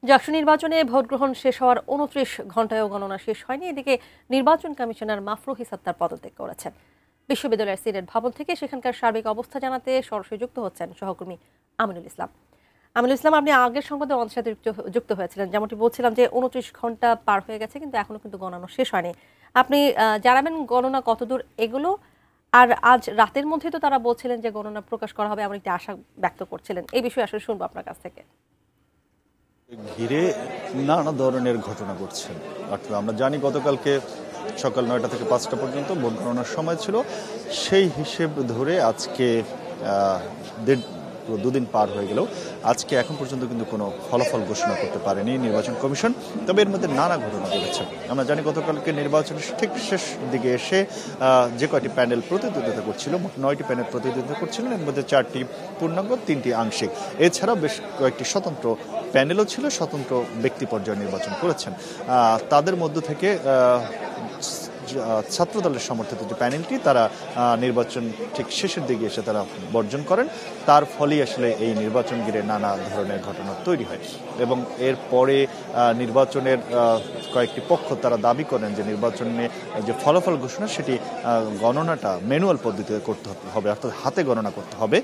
জাকসু নির্বাচনে ভোট গ্রহণ শেষ হওয়ার ২৯ ঘণ্টায়ও গণনা শেষ হয়নি। এদিকে নির্বাচন কমিশনার মাফরুহ ইসাদ পদত্যাগ করেছেন। বিশ্ববিদ্যালয়ের সিনেট ভবন থেকে সেখানকার সার্বিক অবস্থা জানাতে সরাসরি যুক্ত হচ্ছেন সহকর্মী আমিনুল ইসলাম। আমিনুল ইসলাম, আপনি আগের সংবাদে আমাদের সাথে যুক্ত হয়েছিলেন, যেমনটি বলছিলাম যে ২৯ ঘণ্টা পার হয়ে গেছে, কিন্তু এখনো কিন্তু গণনা শেষ হয়নি। আপনি জানাবেন গণনা কতদূর এগুলো, আর আজ রাতের মধ্যে তো তারা বলছিলেন যে গণনা প্রকাশ করা হবে, এমন একটি আশা ব্যক্ত করছিলেন। এই বিষয়ে আসলে শুনবো আপনার কাছ থেকে। ঘিরে নানা ধরনের ঘটনা ঘটছে। অর্থাৎ আমরা জানি গতকালকে সকাল ৯টা থেকে ৫টা পর্যন্ত ভোট গণনার সময় ছিল। সেই হিসেব ধরে আজকে দুদিন পার হয়ে গেলেও আজকে এখন পর্যন্ত কিন্তু কোনো ফলাফল ঘোষণা করতে পারেনি নির্বাচন কমিশন। তবে এর মধ্যে নানা ঘটনা ঘটেছে। আমরা জানি গতকালকে নির্বাচনের ঠিক শেষ দিকে এসে যে কয়টি প্যানেল প্রতিদ্বন্দ্বিতা করছিল, মোট ৯টি প্যানেল প্রতিদ্বন্দ্বিতা করছিলেন। এর মধ্যে 4টি পূর্ণাঙ্গ, 3টি আংশিক। এছাড়াও বেশ কয়েকটি স্বতন্ত্র প্যানেলও ছিল, স্বতন্ত্র ব্যক্তি পর্যায়ে নির্বাচন করেছেন। তাদের মধ্য থেকে ছাত্রদলের সমর্থিত যে প্যানেলটি, তারা নির্বাচন ঠিক শেষের দিকে এসে তারা বর্জন করেন। তার ফলেই আসলে এই নির্বাচন ঘিরে নানা ধরনের ঘটনা তৈরি হয়। এবং এরপরে নির্বাচনের কয়েকটি পক্ষ তারা দাবি করেন যে নির্বাচনে যে ফলাফল ঘোষণা সেটি গণনাটা ম্যানুয়াল পদ্ধতিতে করতে হবে, অর্থাৎ হাতে গণনা করতে হবে।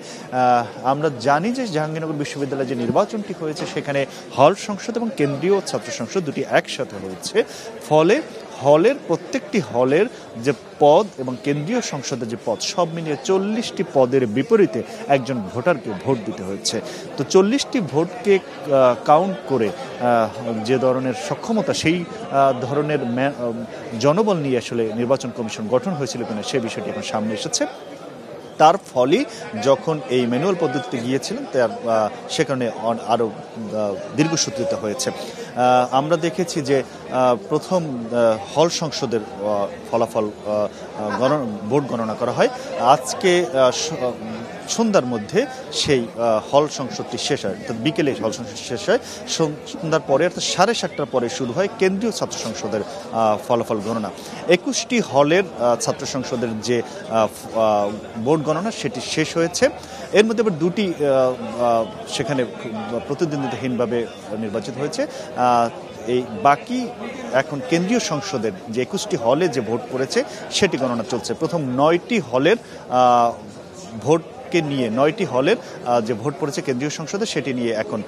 আমরা জানি যে জাহাঙ্গীরনগর বিশ্ববিদ্যালয়ে যে নির্বাচনটি হয়েছে সেখানে হল সংসদ এবং কেন্দ্রীয় ছাত্র সংসদ দুটি একসাথে হয়েছে। ফলে হলের প্রত্যেকটি হলের যে পদ এবং কেন্দ্রীয় সংসদের যে পদ, সব মিলিয়ে 40টি পদের বিপরীতে একজন ভোটারকে ভোট দিতে হয়েছে। তো 40টি ভোটকে কাউন্ট করে যে ধরনের সক্ষমতা, সেই ধরনের জনবল নিয়ে আসলে নির্বাচন কমিশন গঠন হয়েছিল কিনা সে বিষয়টি এখন সামনে এসেছে। তার ফলে যখন এই ম্যানুয়াল পদ্ধতিতে গিয়েছিলেন, তার সে কারণে আরও দীর্ঘসূত্রিত হয়েছে। আমরা দেখেছি যে প্রথম হল সংসদের ফলাফল ভোট গণনা করা হয় আজকে সন্ধ্যার মধ্যে। সেই হল সংসদটি শেষ হয়, অর্থাৎ বিকেলে হল সংসদ শেষ হয়। সন্ধ্যার পরে অর্থাৎ 7:30টার পরে শুরু হয় কেন্দ্রীয় ছাত্র সংসদের ফলাফল গণনা। 21টি হলের ছাত্র সংসদের যে ভোট গণনা সেটি শেষ হয়েছে। এর মধ্যে আবার 2টি সেখানে প্রতিদ্বন্দ্বিতাহীনভাবে নির্বাচিত হয়েছে। এই বাকি এখন কেন্দ্রীয় সংসদের যে 21টি হলে যে ভোট পড়েছে সেটি গণনা চলছে। প্রথম 9টি হলের ভোটকে নিয়ে, 9টি হলের যে ভোট পড়েছে কেন্দ্রীয় সংসদে সেটি নিয়ে এখন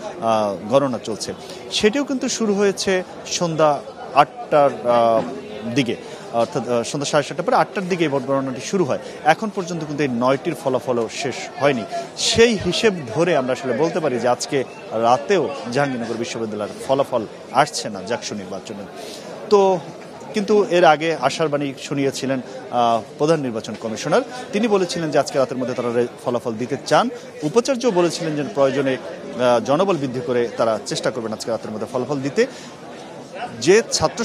গণনা চলছে। সেটিও কিন্তু শুরু হয়েছে সন্ধ্যা 8টার দিকে, অর্থাৎ সন্ধ্যা 7:30 পরে 8টার দিকে ভোট গণনাটি শুরু হয়। এখন পর্যন্ত কিন্তু এই 9টির ফলাফলও শেষ হয়নি। সেই হিসেব ধরে আমরা আসলে বলতে পারি যে আজকে রাতেও জাহাঙ্গীরনগর বিশ্ববিদ্যালয়ের ফলাফল আসছে না জাকসু নির্বাচনে। তো কিন্তু এর আগে আশার বাণী শুনিয়েছিলেন প্রধান নির্বাচন কমিশনার। তিনি বলেছিলেন যে আজকে রাতের মধ্যে তারা ফলাফল দিতে চান। উপাচার্য বলেছিলেন যে প্রয়োজনে জনবল বৃদ্ধি করে তারা চেষ্টা করবেন আজকে রাতের মধ্যে ফলাফল দিতে। যে ছাত্র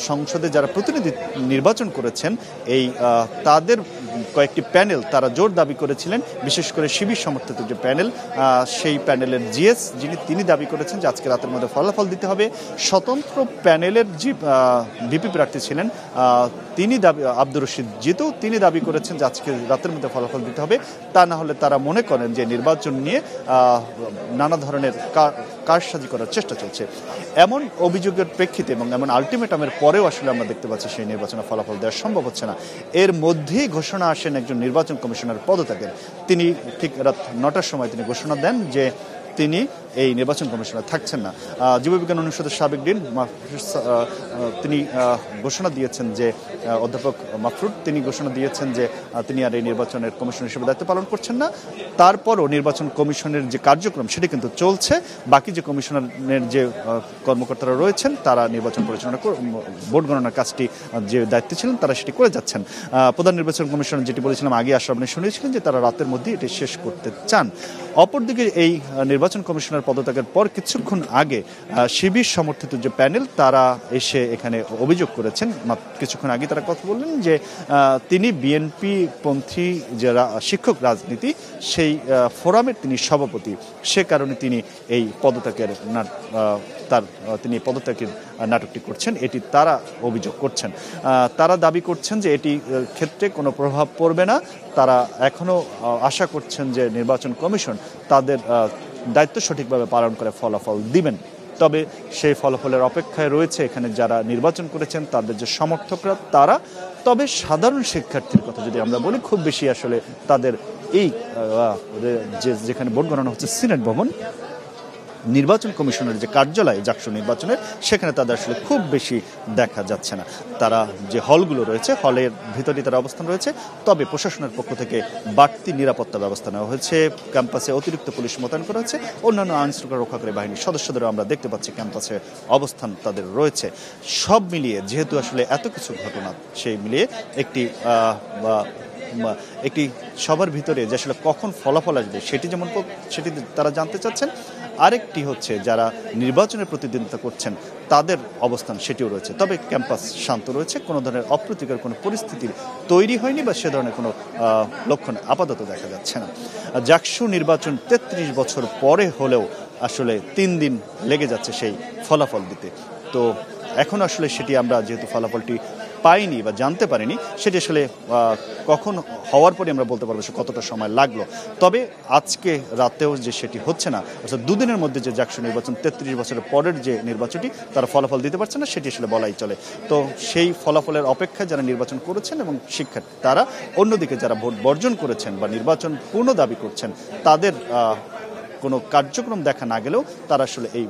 সংসদে যারা প্রতিনিধি নির্বাচন করেছেন, এই তাদের কয়েকটি প্যানেল তারা জোর দাবি করেছিলেন, বিশেষ করে শিবির সমর্থিত যে প্যানেল, সেই প্যানেলের জিএস তিনি দাবি করেছেন যে আজকে রাতের মধ্যে ফলাফল দিতে হবে। স্বতন্ত্র প্যানেলের যে ভিপি প্রার্থী ছিলেন তিনি আব্দুর রশিদ জিতু, তিনি দাবি করেছেন যে আজকে রাতের মধ্যে ফলাফল দিতে হবে। তা না হলে তারা মনে করেন যে নির্বাচন নিয়ে নানা ধরনের কারসাজি করার চেষ্টা চলছে। এমন অভিযোগের প্রেক্ষিতে এবং এমন আলটিমেটামের পরেও আসলে আমরা দেখতে পাচ্ছি সেই নির্বাচনে ফলাফল দেওয়া সম্ভব হচ্ছে না। এর মধ্যেই ঘোষণা আসেন একজন নির্বাচন কমিশনার পদত্যাগের। তিনি ঠিক রাত 9টার সময় তিনি ঘোষণা দেন যে তিনি এই নির্বাচন কমিশনার থাকছেন না। জীববিজ্ঞান অনুষদের সাবেক ডিন তিনি ঘোষণা দিয়েছেন যে অধ্যাপক মাফরুদ তিনি ঘোষণা দিয়েছেন যে তিনি আর এই নির্বাচনের কমিশনার হিসেবে দায়িত্ব পালন করছেন না। তারপরও নির্বাচন কমিশনের যে কার্যক্রম সেটি কিন্তু চলছে। বাকি যে কমিশনের যে কর্মকর্তারা রয়েছেন তারা নির্বাচন পরিচালনা ভোট গণনার কাজটি যে দায়িত্ব ছিলেন তারা সেটি করে যাচ্ছেন। প্রধান নির্বাচন কমিশনার যেটি বলেছিলাম আগে আশরাফ শুনিয়েছিলেন যে তারা রাতের মধ্যে এটি শেষ করতে চান। অপরদিকে এই নির্বাচন কমিশনার পদত্যাগের পর কিছুক্ষণ আগে শিবির সমর্থিত যে প্যানেল তারা এসে এখানে অভিযোগ করেছেন। কিছুক্ষণ আগে তারা কথা বললেন যে তিনি বিএনপি পন্থী যারা শিক্ষক রাজনীতি সেই ফোরামের তিনি সভাপতি, সে কারণে তিনি এই পদত্যাগের তিনি পদত্যাগের নাটকটি করছেন, এটি তারা অভিযোগ করছেন। তারা দাবি করছেন যে এটি ক্ষেত্রে কোনো প্রভাব পড়বে না। তারা এখনও আশা করছেন যে নির্বাচন কমিশন তাদের দায়িত্ব সঠিকভাবে পালন করে ফলাফল দিবেন। তবে সেই ফলাফলের অপেক্ষায় রয়েছে এখানে যারা নির্বাচন করেছেন তাদের যে সমর্থকরা তারা। তবে সাধারণ শিক্ষার্থীর কথা যদি আমরা বলি, খুব বেশি আসলে তাদের এই যেখানে ভোট গণনা হচ্ছে সিনেট ভবন, নির্বাচন কমিশনের যে কার্যালয় জাকসু নির্বাচনের, সেখানে তাদের আসলে খুব বেশি দেখা যাচ্ছে না। তারা যে হলগুলো রয়েছে, হলের ভিতরে তারা অবস্থান রয়েছে। তবে প্রশাসনের পক্ষ থেকে বাড়তি নিরাপত্তা ব্যবস্থা নেওয়া হয়েছে, ক্যাম্পাসে অতিরিক্ত পুলিশ মোতায়েন করা হয়েছে, অন্যান্য আইন শৃঙ্খলা রক্ষাকারী বাহিনীর সদস্যদেরও আমরা দেখতে পাচ্ছি ক্যাম্পাসে অবস্থান তাদের রয়েছে। সব মিলিয়ে যেহেতু আসলে এত কিছু ঘটনা, সেই মিলিয়ে একটি সবার ভিতরে যে আসলে কখন ফলাফল আসবে সেটি সেটি তারা জানতে চাচ্ছেন। আরেকটি হচ্ছে যারা নির্বাচনের প্রতিদ্বন্দ্বিতা করছেন তাদের অবস্থান সেটিও রয়েছে। তবে ক্যাম্পাস শান্ত রয়েছে, কোনো ধরনের অপ্রীতিকর কোনো পরিস্থিতির তৈরি হয়নি বা সে ধরনের কোনো লক্ষণ আপাতত দেখা যাচ্ছে না। জাকসু নির্বাচন 33 বছর পরে হলেও আসলে 3 দিন লেগে যাচ্ছে সেই ফলাফল দিতে। তো এখন আসলে সেটি আমরা যেহেতু ফলাফলটি পাইনি বা জানতে পারিনি, সেটি আসলে কখন হওয়ার পরে আমরা বলতে পারবো সে কতটা সময় লাগলো। তবে আজকে রাতেও যে সেটি হচ্ছে না, অর্থাৎ দুদিনের মধ্যে যে জাকসু নির্বাচন 33 বছরের পরের যে নির্বাচনটি তারা ফলাফল দিতে পারছে না, সেটি আসলে বলাই চলে। তো সেই ফলাফলের অপেক্ষায় যারা নির্বাচন করেছেন এবং শিক্ষার্থী তারা, অন্যদিকে যারা ভোট বর্জন করেছেন বা নির্বাচন পূর্ণ দাবি করছেন, তাদের কোনো কার্যক্রম দেখা না গেলেও তারা আসলে এই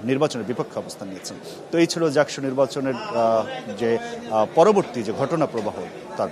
নির্বাচনের বিপক্ষে অবস্থান নিয়েছেন। তো এই ছিল জাকসু নির্বাচনের যে পরবর্তী যে ঘটনা প্রবাহ তার